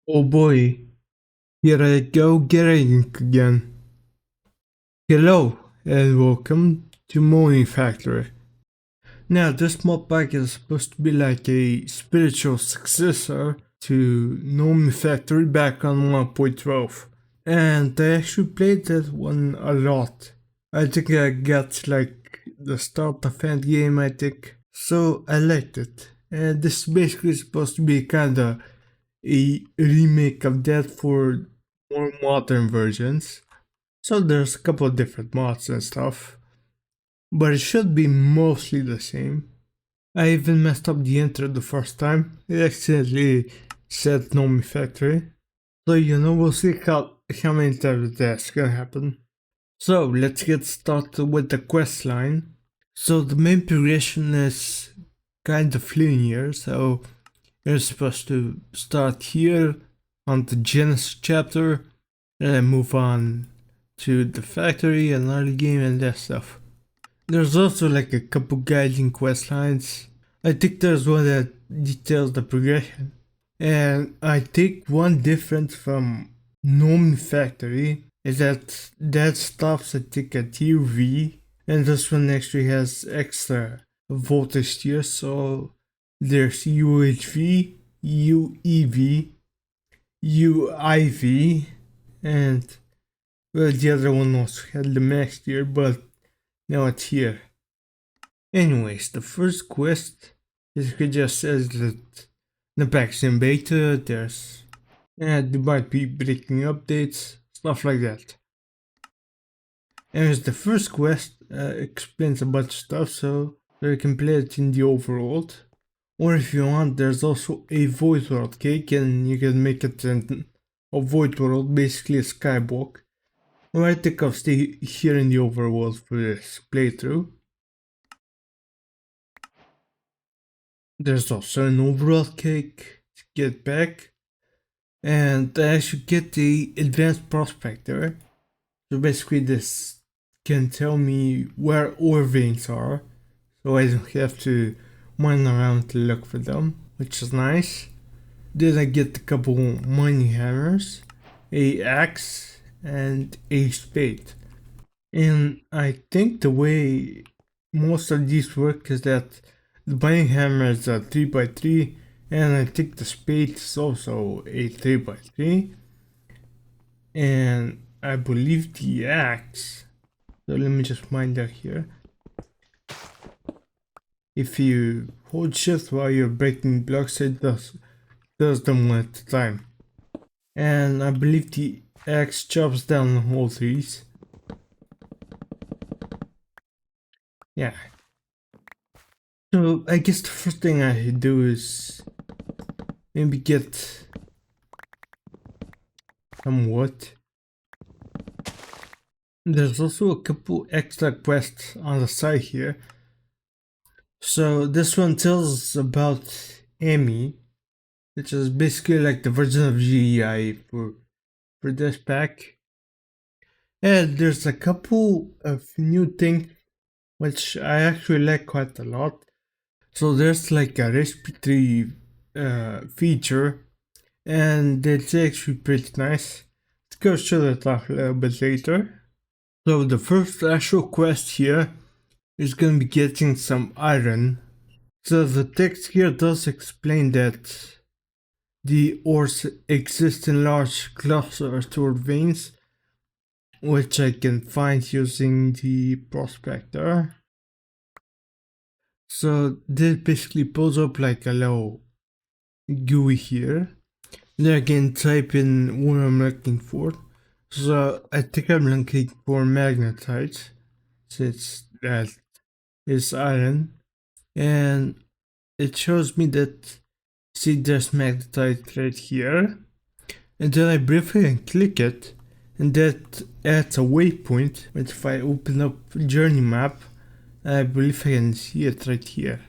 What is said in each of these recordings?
Oh boy, here I go getting again. Hello and welcome to Monifactory. Now this mod pack is supposed to be like a spiritual successor to Nomifactory back on 1.12. And I actually played that one a lot. I think I got like the start of end game I think. So I liked it. And this is basically supposed to be kinda a remake of that for more modern versions. So there's a couple of different mods and stuff, but it should be mostly the same. I even messed up the intro the first time. It accidentally said Nomifactory. So we'll see how many times that's gonna happen. So let's get started with the quest line. So the main progression is kind of linear, so you're supposed to start here on the Genesis chapter and then move on to the factory and early game and that stuff. There's also like a couple guiding quest lines. I think there's one that details the progression. And I think one difference from Nomifactory is that stops I think at UV and this one actually has extra voltage tiers, so there's UHV, UEV, UIV, and well, the other one also had the max tier, but now it's here. Anyways, the first quest basically just says that the pack's in beta, and there might be breaking updates, stuff like that. Anyways, the first quest explains a bunch of stuff, so you can play it in the overworld. Or if you want, there's also a void world cake, and you can make it in a void world, basically a skywalk. Or I think I'll stay here in the overworld for this playthrough. There's also an overworld cake to get back, and I should get the advanced prospector. So basically this can tell me where ore veins are, so I don't have to mine around to look for them, which is nice. Then I get a couple mining hammers, a axe, and a spade. And I think the way most of these work is that the mining hammer is a 3x3, and I think the spade is also a 3x3. And I believe the axe, so let me just mine that here. If you hold shift while you're breaking blocks, it does them one at a time. And I believe the axe chops down all these. Yeah. So I guess the first thing I do is maybe get some wood. There's also a couple extra quests on the side here. So this one tells us about Amy, which is basically like the version of GEI for this pack. And there's a couple of new things which I actually like quite a lot. So there's like a respiratory feature, and it's actually pretty nice. Let's go show that off a little bit later. So the first actual quest here is gonna be getting some iron. So the text here does explain that the ores exist in large clusters or veins, which I can find using the prospector. So this basically pulls up like a little GUI here. Then I can type in what I'm looking for. So I think I'm looking for magnetite, since that is iron. And it shows me that, see, there's magnetite right here. And then I briefly can click it, and that adds a waypoint. But if I open up journey map, I believe I can see it right here.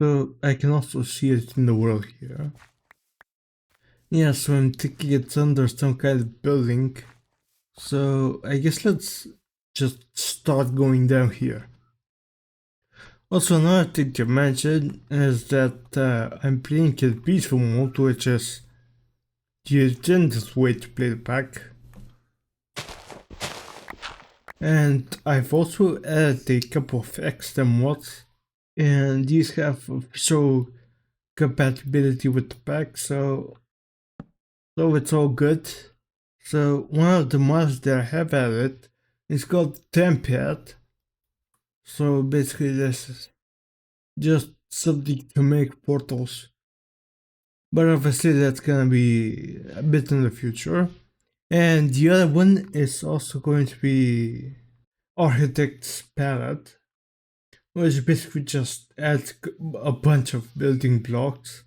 So I can also see it in the world here. Yeah, so I'm thinking it's under some kind of building. So I guess let's just start going down here. Also, another thing to mention is that I'm playing in peaceful mode, which is the gentlest way to play the pack. And I've also added a couple of extra mods, and these have official compatibility with the pack, so it's all good. So one of the mods that I have added is called Tempad. So basically this is just something to make portals. But obviously that's gonna be a bit in the future. And the other one is also going to be Architect's Palette, which basically just adds a bunch of building blocks.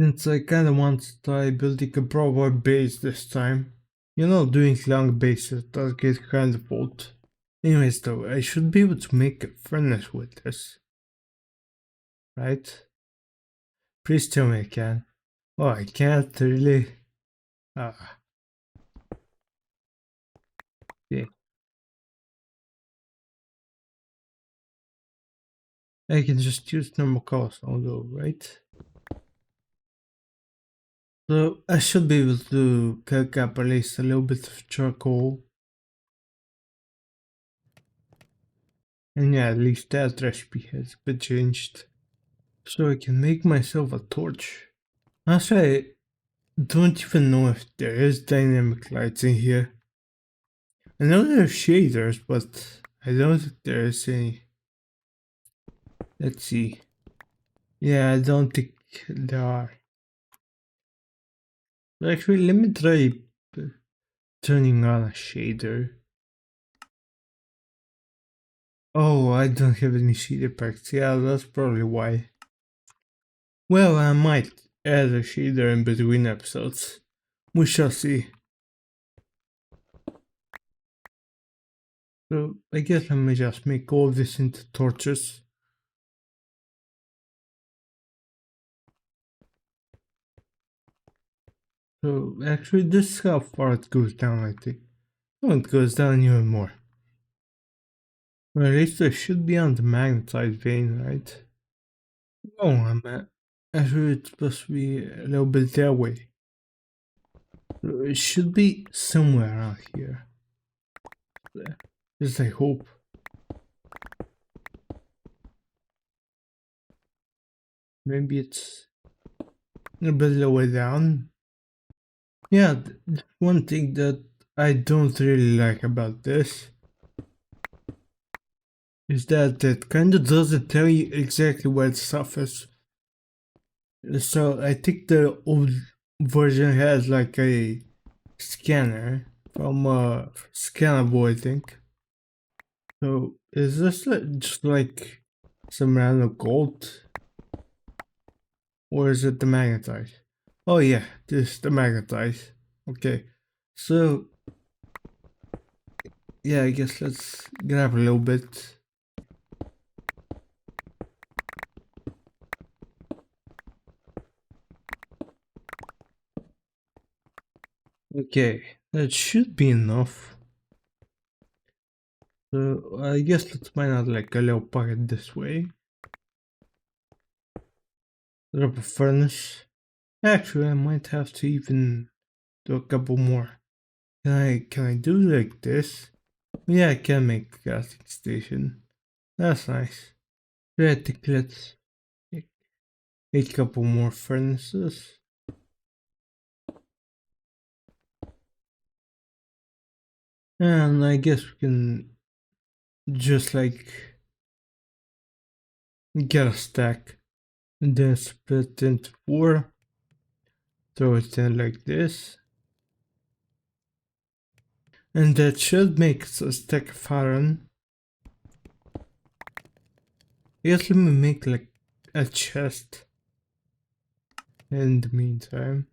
Since I kinda want to try building a proper base this time. You know, doing long bases does get kinda old. Anyways though, I should be able to make a furnace with this. Right? Please tell me I can. Oh, I can't really. Ah, yeah. I can just use normal cobblestone though, right? So I should be able to cook up at least a little bit of charcoal. And yeah, at least that recipe has been changed. So I can make myself a torch. Actually, I don't even know if there is dynamic lights in here. I know there's shaders, but I don't think there is any. Let's see. Yeah, I don't think there are. Actually, let me try turning on a shader. Oh, I don't have any shader packs. Yeah, that's probably why. Well, I might add a shader in between episodes. We shall see. So, I guess let me just make all this into torches. So, actually, this is how far it goes down, I think. Oh, it goes down even more. Well, at least I should be on the magnetite vein, right? Oh, I'm actually, it's supposed to be a little bit that way. So it should be somewhere around here. Just I hope. Maybe it's a bit lower down. Yeah, one thing that I don't really like about this is that it kind of doesn't tell you exactly where the stuff is. So I think the old version has like a scanner from Scannable, I think. So is this just like some random gold? Or is it the magnetite? Oh yeah, this is the magnetite. Okay, so yeah, I guess let's grab a little bit. Okay, that should be enough. So I guess let's mine out like a little pocket this way. Drop a furnace. Actually, I might have to even do a couple more. Can I do like this? Yeah, I can make a casting station. That's nice. Yeah, I think let's make a couple more furnaces. And I guess we can just like get a stack and then split into 4. Throw it in like this. And that should make a stack of iron. Yes, let me make like a chest in the meantime.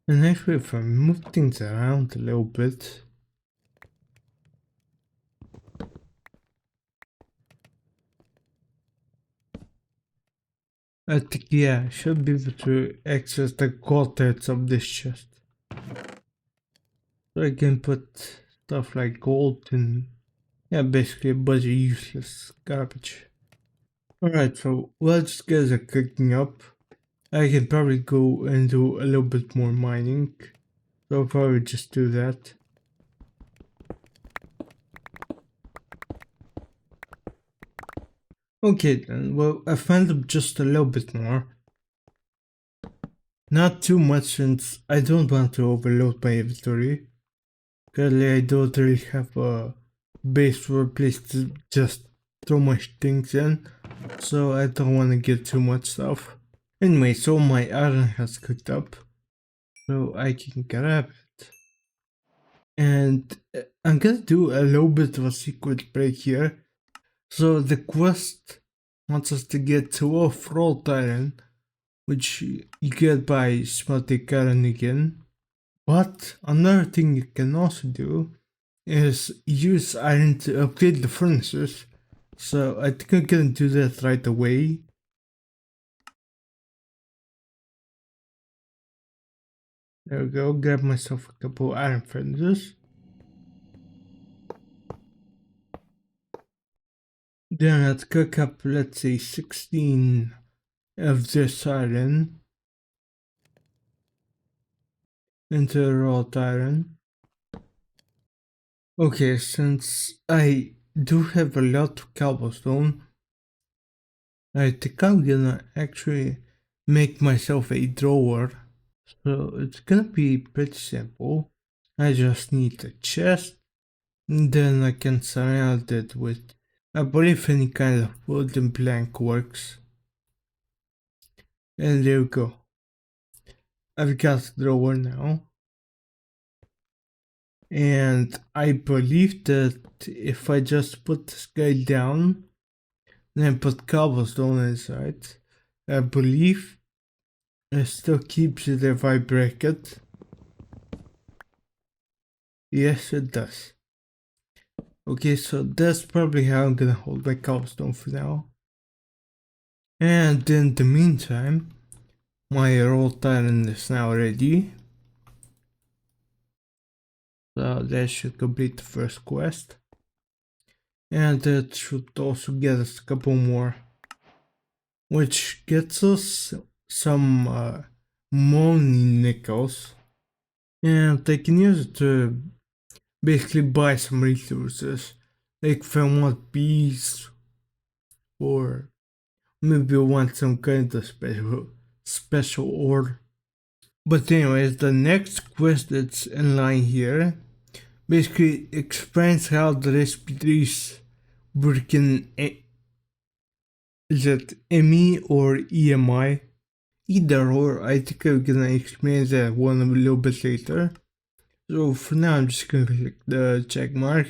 And actually, if I move things around a little bit, I think, yeah, I should be able to access the contents of this chest. So I can put stuff like gold and, yeah, basically a bunch of useless garbage. Alright, so while these guys are cooking up, I can probably go and do a little bit more mining. So I'll probably just do that. Okay then, well I found them just a little bit more. Not too much since I don't want to overload my inventory. Currently I don't really have a base for a place to just throw my things in. So I don't want to get too much stuff. Anyway, so my iron has cooked up. So I can grab it. And I'm gonna do a little bit of a secret break here. So the quest wants us to get 12 wrought iron, which you get by smelting iron again. But another thing you can also do is use iron to upgrade the furnaces. So I think I'm gonna do that right away. There we go, grab myself a couple iron furnaces. Then I'd cook up, let's say, 16 of this iron into wrought iron. Okay, since I do have a lot of cobblestone, I think I'm gonna actually make myself a drawer. So it's gonna be pretty simple. I just need a chest, and then I can surround it with, I believe any kind of wooden plank works. And there we go. I've got a drawer now. And I believe that if I just put this guy down, then put cobblestone inside, I believe it still keeps it if I break it. Yes, it does. Okay, so that's probably how I'm gonna hold my cobblestone for now. And in the meantime, my wrought iron is now ready. So that should complete the first quest. And that should also get us a couple more. Which gets us some money nickels. And I can use it to basically buy some resources. Like if I want bees, or maybe I want some kind of special ore. But anyways, the next quest that's in line here basically explains how the recipe work in, is it ME or EMI? Either or, I think I'm gonna explain that one a little bit later. So for now I'm just gonna click the check mark.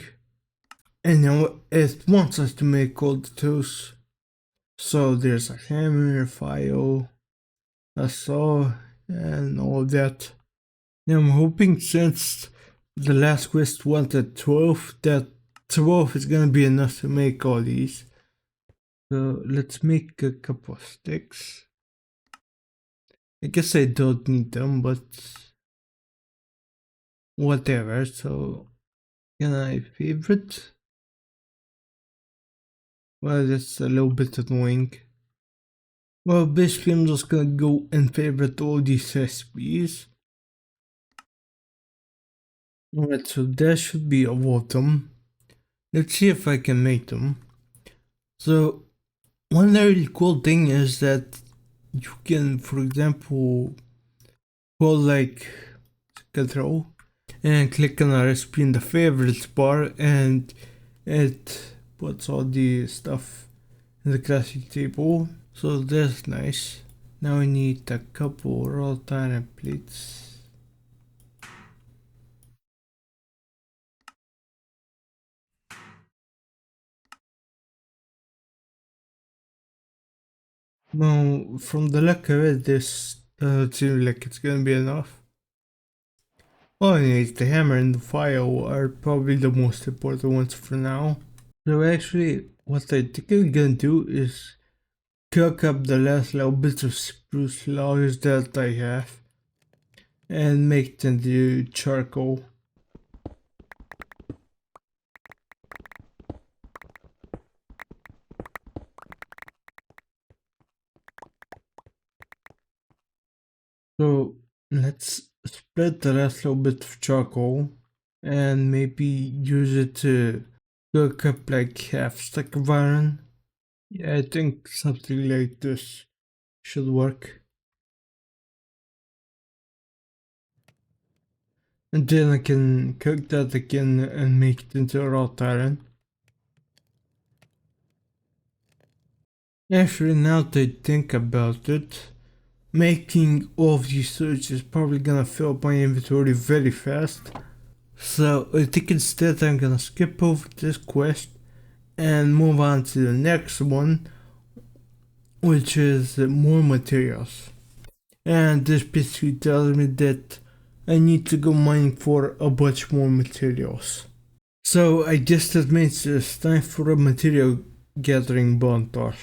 And now it wants us to make all the tools. So there's a hammer, file, a saw, and all that. Now I'm hoping since the last quest wanted 12, that 12 is gonna be enough to make all these. So let's make a couple of sticks. I guess I don't need them, but whatever. So can I favorite? Well, that's a little bit annoying. Well, basically I'm just gonna go and favorite all these recipes. Alright, so there should be all of them. Let's see if I can make them. So one really cool thing is that you can, for example, go like control and click on a recipe in the favorites bar, and it puts all the stuff in the classic table. So that's nice. Now we need a couple raw iron plates. Now, from the look of it, this seems like it's gonna be enough. Well, anyways, the hammer and the file are probably the most important ones for now. So actually, what I think I'm gonna do is cook up the last little bits of spruce logs that I have and make them into charcoal. So let's split the last little bit of charcoal and maybe use it to cook up like half stack of iron. Yeah, I think something like this should work. And then I can cook that again and make it into wrought iron. Actually, now that I think about it, making all of these tools is probably gonna fill up my inventory very fast. So I think instead I'm gonna skip over this quest and move on to the next one, which is more materials. And this basically tells me that I need to go mining for a bunch more materials. So I guess that means it's time for a material gathering montage.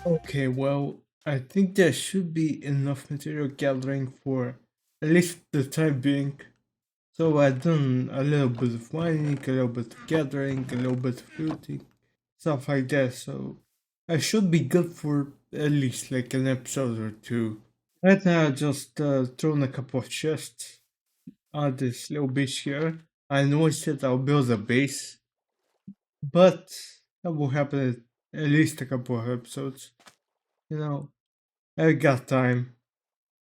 Okay, well, I think there should be enough material gathering for at least the time being. So I've done a little bit of mining, a little bit of gathering, a little bit of looting, stuff like that. So I should be good for at least like an episode or two. Right now, I just thrown a couple of chests on this little beach here. I know I said I'll build a base, but that will happen at least a couple of episodes. You know, I got time.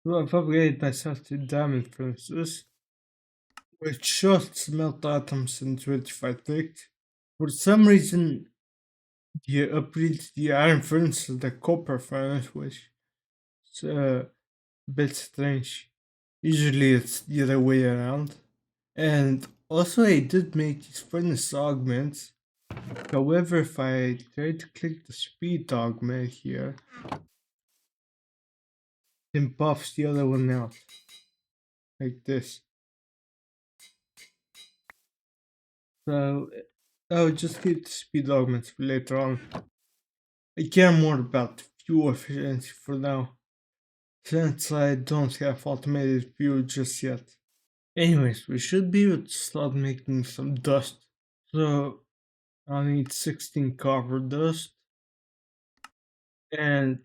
So I've upgraded myself to diamond furnaces, which should smelt atoms in 25 tick. For some reason, you upgrade the iron furnace to the copper furnace, which is a bit strange. Usually it's the other way around. And also I did make these furnace augments. However, if I try to click the speed augment here, it buffs the other one out. Like this. So I'll just keep the speed augments for later on. I care more about fuel efficiency for now, since I don't have automated fuel just yet. Anyways, we should be able to start making some dust. So I'll need 16 copper dust, and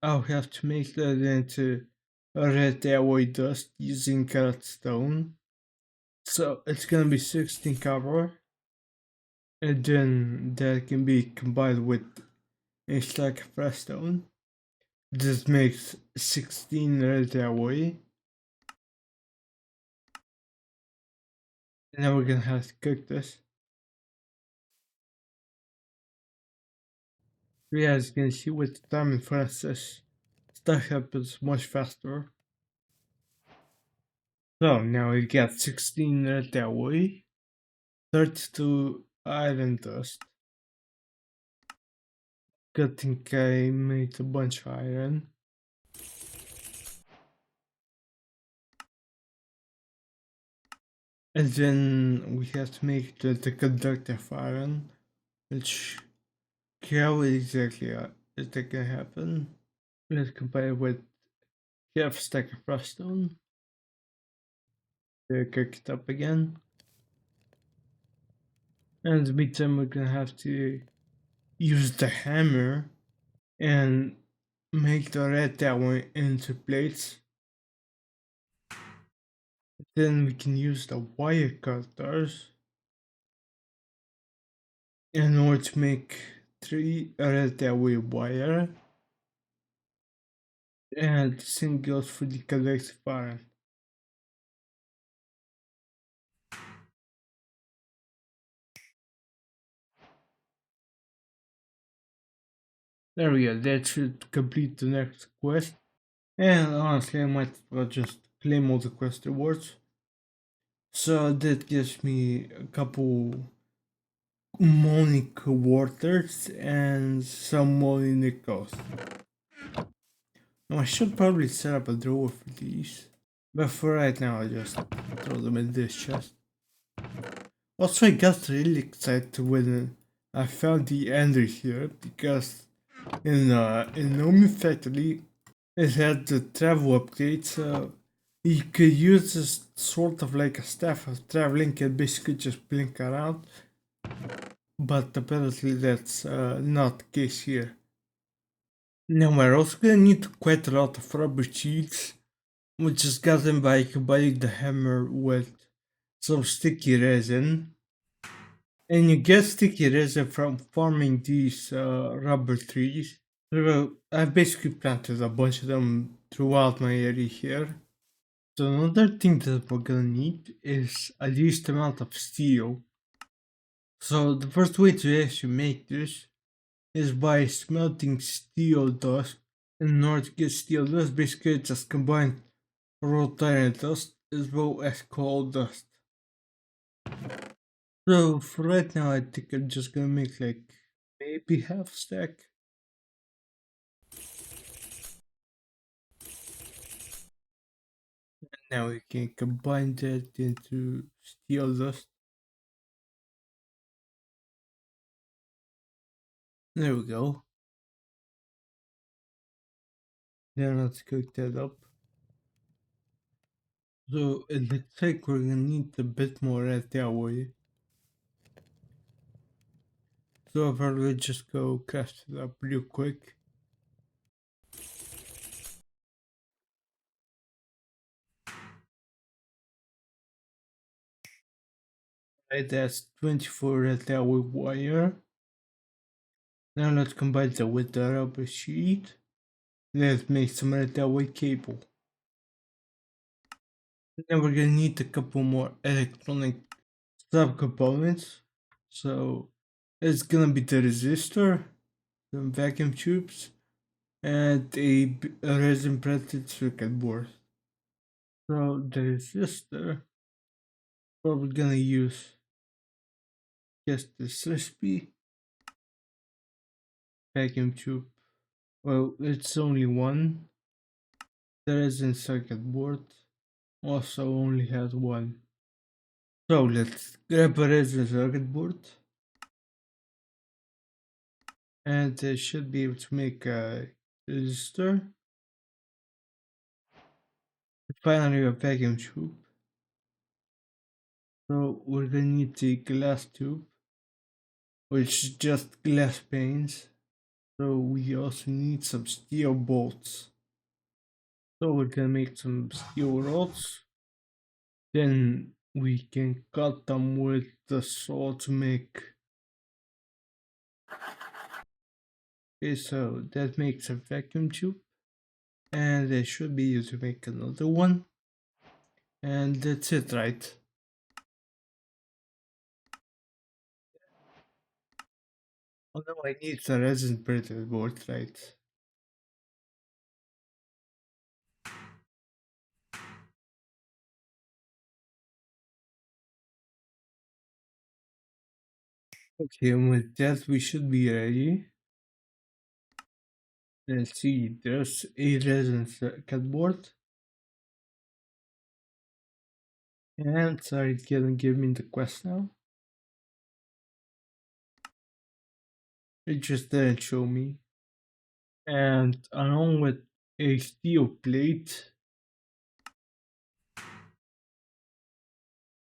I'll have to make that into a red alloy dust using stone. So it's gonna be 16 copper, and then that can be combined with a stack of redstone. This makes 16 red alloy. And now we're gonna have to cook this. Yeah, as you can see with the diamond furnaces, stuff happens much faster. So now we got 16 red alloy, 32 iron dust. Good thing I made a bunch of iron. And then we have to make the conductive iron, which how exactly is that gonna happen? Let's compare with half stack of Froststone. Cook it up again. And in the meantime, we're gonna have to use the hammer and make the red tower into plates. Then we can use the wire cutters in order to make 3 red wire. And the same goes for the collective iron. There we go, that should complete the next quest. And honestly, I might as well just claim all the quest rewards. So that gives me a couple Monic waters and some Monic. Now I should probably set up a drawer for these. But for right now, I just throw them in this chest. Also, I got really excited when I found the ender here because in Nomifactory it had the travel upgrade, so you could use this sort of like a staff of traveling and basically just blink around. But apparently that's not the case here. Now we're also gonna need quite a lot of rubber sheets, which is gotten by combining the hammer with some sticky resin. And you get sticky resin from farming these rubber trees. So I've basically planted a bunch of them throughout my area here. So another thing that we're gonna need is a least amount of steel. So the first way to actually make this is by smelting steel dust. In order to get steel dust, basically just combine wrought iron dust as well as coal dust. So for right now, I think I'm just gonna make like maybe half stack. Now we can combine that into steel dust. There we go. Then let's cook that up. So it looks like we're gonna need a bit more red that way. So I'll probably just go cast it up real quick. Right, that's 24 red that wire. Now let's combine that with the rubber sheet. Let's make some red that cable. Then we're gonna need a couple more electronic subcomponents. So it's gonna be the resistor, some vacuum tubes, and a resin printed circuit board. So the resistor, probably gonna use just this recipe vacuum tube. Well, it's only one. The resin circuit board also only has one. So let's grab a resin circuit board and should be able to make a resistor. Finally, a vacuum tube. So we're gonna need the glass tube, which is just glass panes. So we also need some steel bolts. So we're gonna make some steel rods. Then we can cut them with the saw to make. Okay, so that makes a vacuum tube. And they should be used to make another one. And that's it, right? Oh no, I need the resin printed board, right? Okay, and with that we should be ready. Let's see, there's a resin circuit board. And sorry, it didn't give me the quest now. It just didn't show me. And along with a steel plate,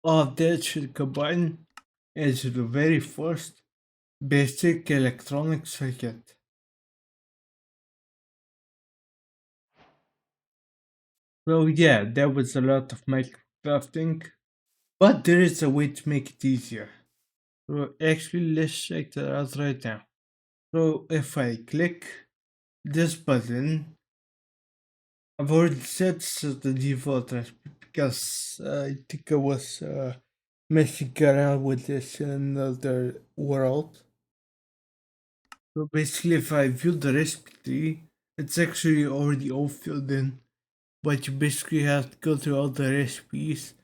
all that should combine into the very first basic electronic circuit. So yeah, that was a lot of Minecrafting, but there is a way to make it easier. So actually, let's check that out right now. So if I click this button, I've already set this as the default recipe because I think I was messing around with this in another world. So basically, if I view the recipe tree, it's actually already all filled in, but you basically have to go through all the recipes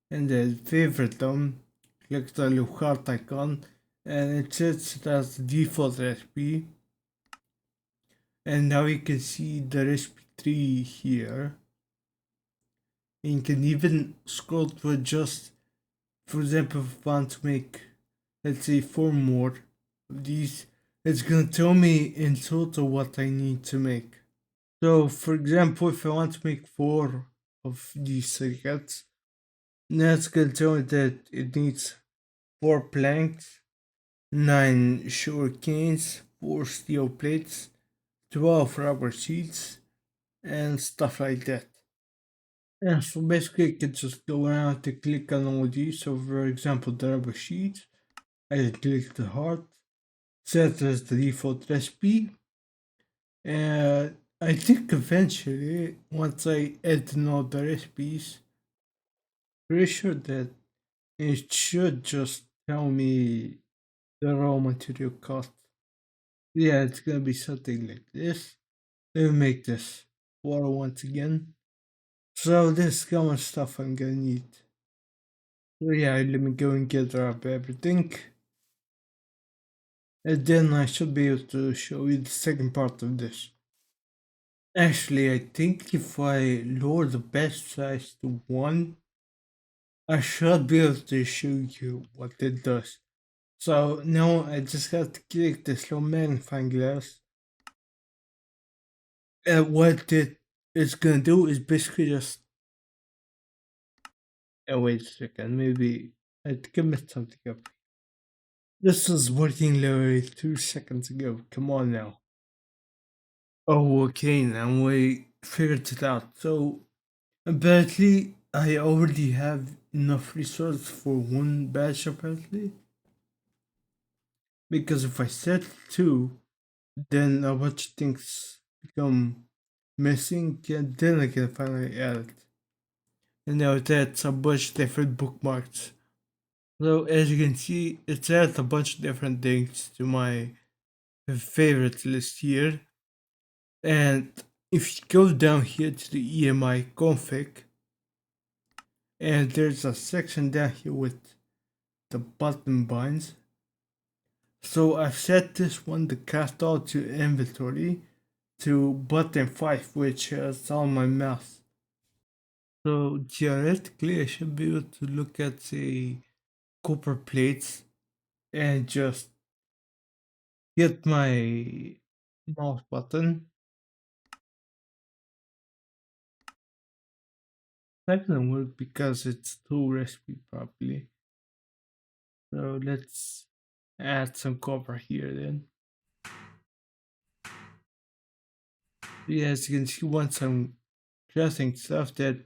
and then favorite them, click the little heart icon, and it sets it as the default recipe. And now you can see the recipe tree here. And you can even scroll to adjust, for example, if I want to make, let's say, 4 more of these, it's gonna tell me in total what I need to make. So, for example, if I want to make 4 of these circuits, now it's gonna tell me that it needs 4 planks, 9 sugar canes, 4 steel plates, 12 rubber sheets, and stuff like that. Yeah, so basically I can just go around to click on all these. So for example, the rubber sheet, I can click the heart, set as the default recipe, and I think eventually, once I add in all the recipes, pretty sure that it should just tell me the raw material cost. Yeah, it's gonna be something like this. Let me make this water once again. So this common stuff I'm gonna need. So yeah, let me go and gather up everything. And then I should be able to show you the second part of this. Actually, I think if I lower the batch size to 1, I should be able to show you what it does. So now I just have to click this little magnifying glass. And what it is gonna do is basically just... Oh, wait a second, maybe I think I messed something up. This was working literally 2 seconds ago. Come on now. Oh, okay, now we figured it out. So apparently, I already have enough resources for 1 batch, apparently. Because if I set 2, then a bunch of things become missing, and then I can finally add it. And now it adds a bunch of different bookmarks. So as you can see, it's added a bunch of different things to my favorite list here. And if you go down here to the EMI config, and there's a section down here with the button binds. So I've set this one, the cast all to inventory, to button 5, which has all my mouse. So theoretically I should be able to look at the copper plates and just hit my mouse button. That doesn't work because it's too recipe properly. So let's add some copper here then. Yeah, as you can see, once I'm crafting stuff, that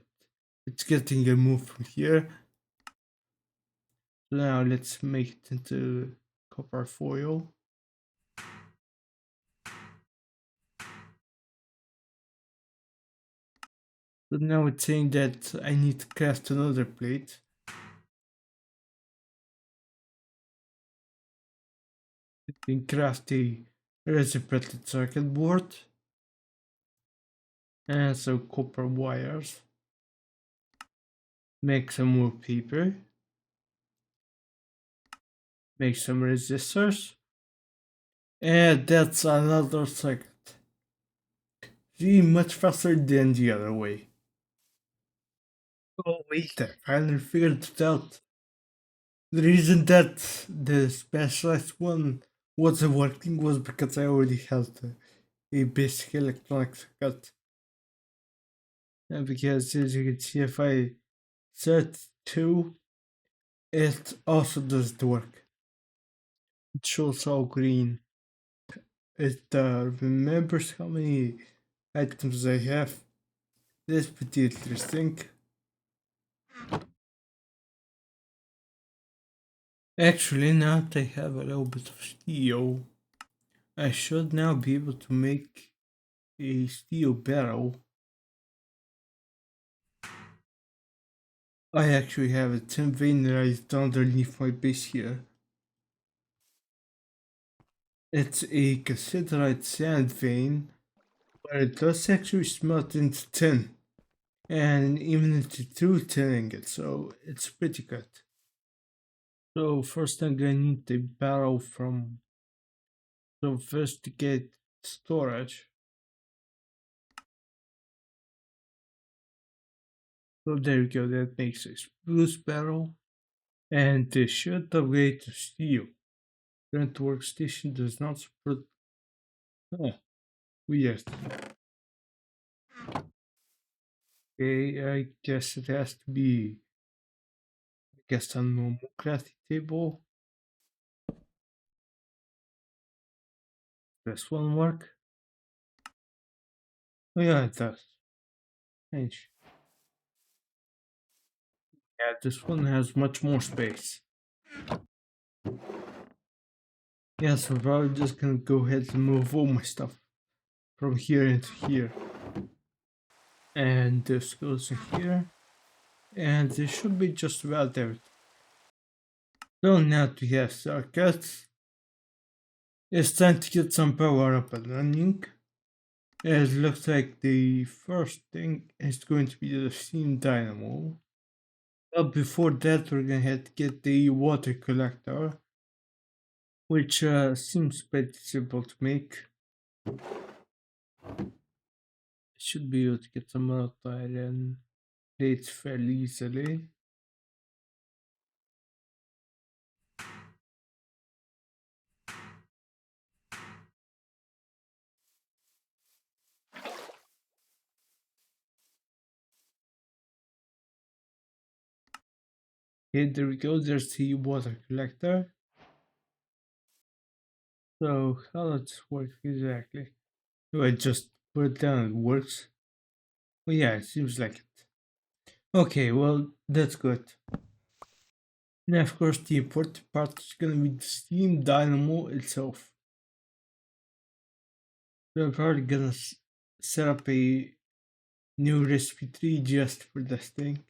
it's getting removed from here. So now let's make it into copper foil. So now it's saying that I need to craft another plate. I can craft a reciprocated circuit board and some copper wires. Make some more paper. Make some resistors. And that's another circuit. See, much faster than the other way. Oh wait, I finally figured it out. The reason that the specialized one wasn't working was because I already had a basic electronics cut. And because as you can see, if I set 2, it also doesn't work. It shows all green. It remembers how many items I have. That's pretty interesting. Actually, now that I have a little bit of steel, I should now be able to make a steel barrel. I actually have a tin vein right underneath my base here. It's a cassiterite sand vein, but it does actually smelt into tin, and even into two tin ingots, so it's pretty good. So first I'm gonna need the barrel from, so first to get storage. So there you go, that makes a spruce barrel, and this should upgrade to steel. Current workstation does not support. Oh, weird. Okay, I guess it has to be, I guess, a normal crafting table. This one work? Oh yeah, it does. Strange. Yeah, this one has much more space. Yeah, so I'm probably just gonna go ahead and move all my stuff from here into here. And this goes in here. And this should be just about everything. So now that we have circuits, it's time to get some power up and running. It looks like the first thing is going to be the steam dynamo. But before that, we're gonna have to get the water collector, which seems pretty simple to make. Should be able to get some more iron plates fairly easily. Okay, there we go. There's the water collector. So how does this work exactly? Do I just put it down and it works? Well, yeah, it seems like it. Okay, well, that's good. Now, of course, the important part is going to be the steam dynamo itself. So I'm probably going to set up a new recipe tree just for this thing.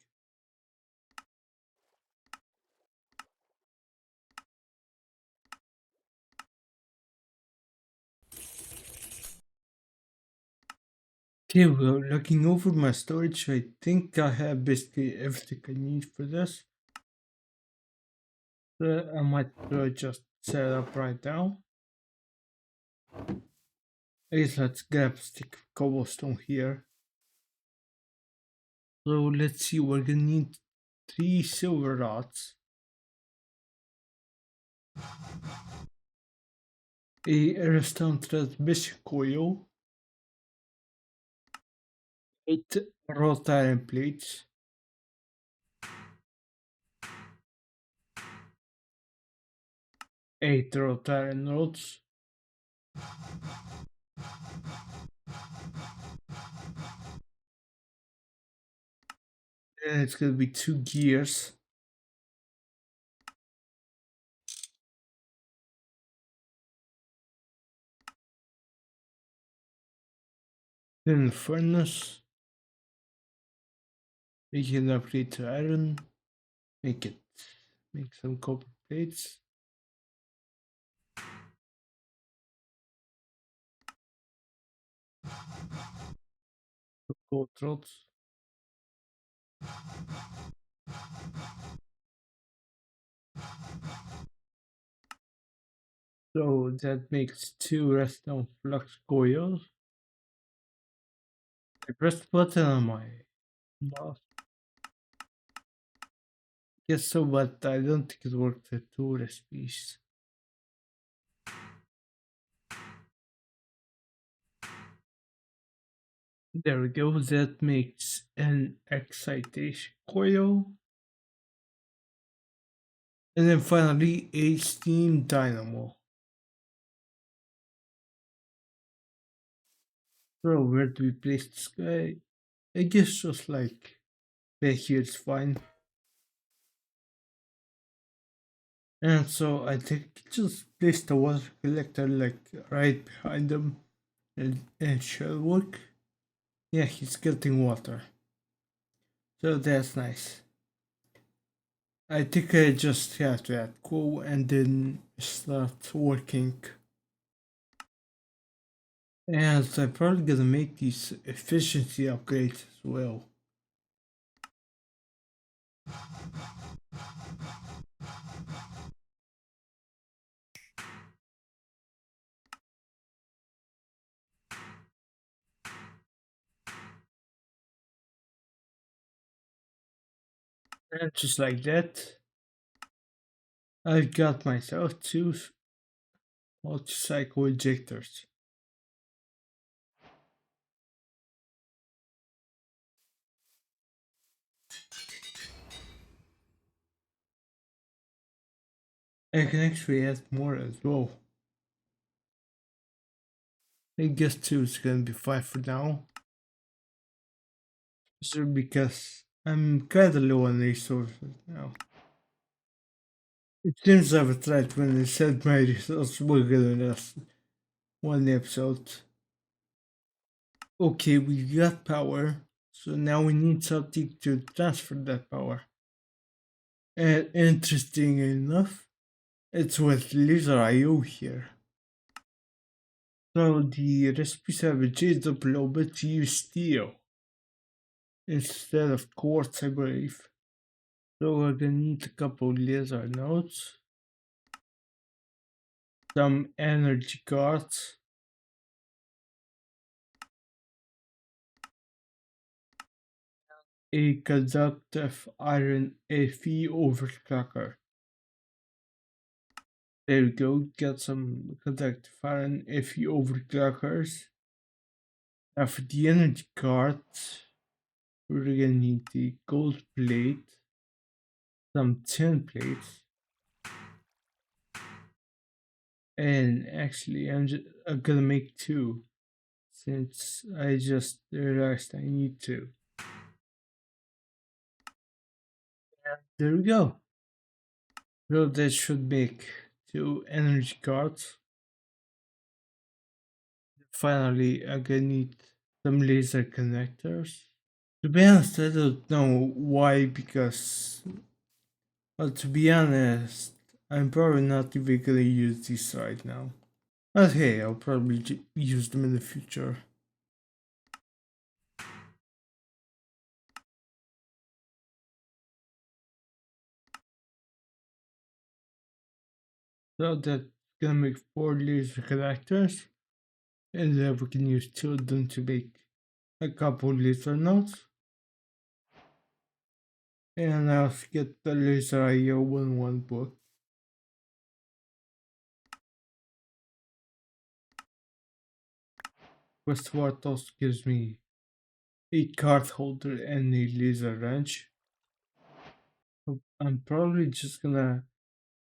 Okay, well, looking over my storage, I think I have basically everything I need for this. So I might just set it up right now. I guess let's grab a stick of cobblestone here. So let's see, we're gonna need 3 silver rods, a redstone transmission coil, 8 wrought iron plates, 8 wrought iron rods, and it's gonna be 2 gears, then a furnace, make it upgrade to iron, make some copper plates, gold rods, so that makes 2 redstone flux coils. I pressed the button on my mouse. Guess so, but I don't think it worked with 2 recipes. There we go, that makes an excitation coil. And then finally a steam dynamo. So where do we place this guy? I guess just like back here is fine. And so I think just place the water collector like right behind him and it should work. Yeah, he's getting water. So that's nice. I think I just have to add cool and then start working. And I'm probably gonna make these efficiency upgrades as well. And just like that, I've got myself two multi-cycle ejectors. I can actually add more as well. I guess two is gonna be fine for now. So because I'm kinda low on resources now. It seems I was right when I said my resources were gonna last one episode. Okay, we got power, so now we need something to transfer that power. And interesting enough, it's with laser IO here. So the recipes have changed up a little bit to use steel instead of quartz, I believe. So we're gonna need a couple laser nodes, some energy cards, a conductive iron Fe overclocker. There we go, get some conductive iron Fe overclockers. Now for the energy cards, we're gonna need the gold plate, some tin plates, and actually I'm gonna make two since I just realized I need to. There we go. So that should make two energy cards. Finally, I'm gonna need some laser connectors. To be honest, I don't know why because, well, to be honest, I'm probably not even gonna use these right now. But hey, I'll probably use them in the future. So that's gonna make four laser connectors, and then we can use two of them to make a couple laser nodes. And I'll get the laser IO in one book. Westward also gives me a card holder and a laser wrench. So I'm probably just gonna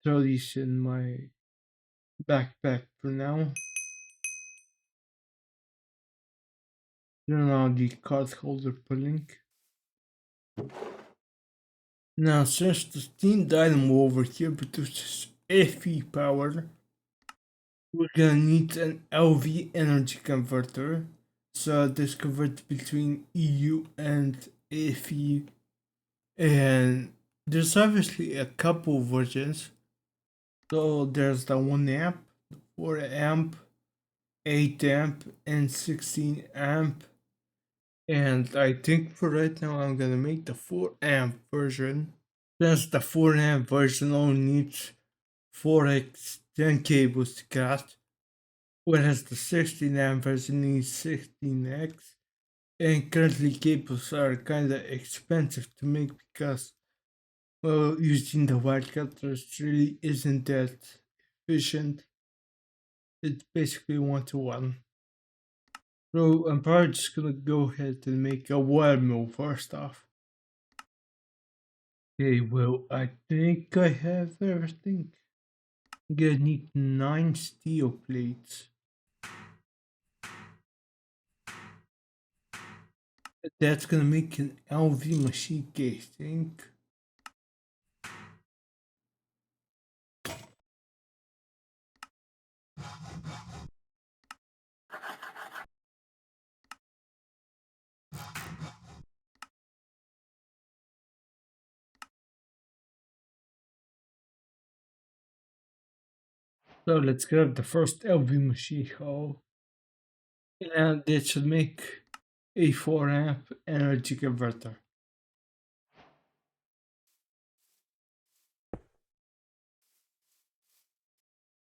throw these in my backpack for now. Turn on the card holder pulling. Now since the steam dynamo over here produces Fe power, we're gonna need an LV energy converter. So this converts between EU and Fe, and there's obviously a couple versions. So there's the 1 amp, 4 amp, 8 amp, and 16 amp. And I think for right now I'm gonna make the 4 amp version. Since the 4 amp version only needs 4x 10 cables to cast, whereas the 16 amp version needs 16x. And currently cables are kinda expensive to make because, well, using the wire cutters really isn't that efficient. It's basically 1 to 1. So I'm probably just gonna go ahead and make a wire mill first off. Okay, well, I think I have everything. I'm gonna need 9 steel plates. That's gonna make an LV machine casing. So let's grab the first LV machine hull. And it should make a 4 amp energy converter.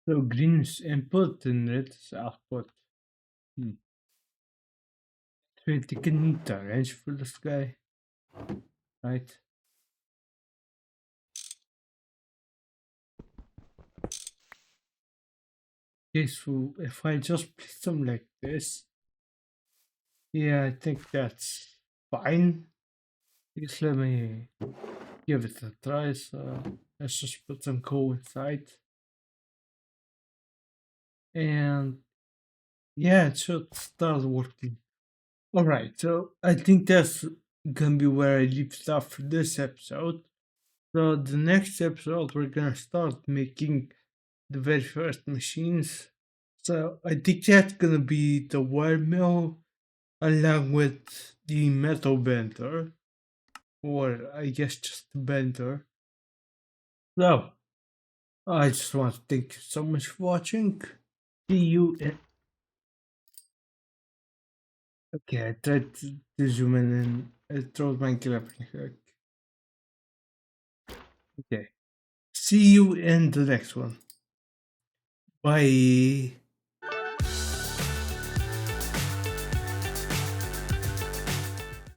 So green is input and red is output. 20 can need the range for this guy, right? Okay, so if I just place them like this, yeah, I think that's fine. Just let me give it a try. So let's just put some coal inside. And yeah, it should start working. Alright, so I think that's gonna be where I leave stuff for this episode. So the next episode we're gonna start making the very first machines. So I think that's gonna be the wire mill along with the metal bender, or I guess just the bender. So I just want to thank you so much for watching. See you in. Okay, I tried to zoom in and it throws my grappling hook. Okay. See you in the next one. Bye.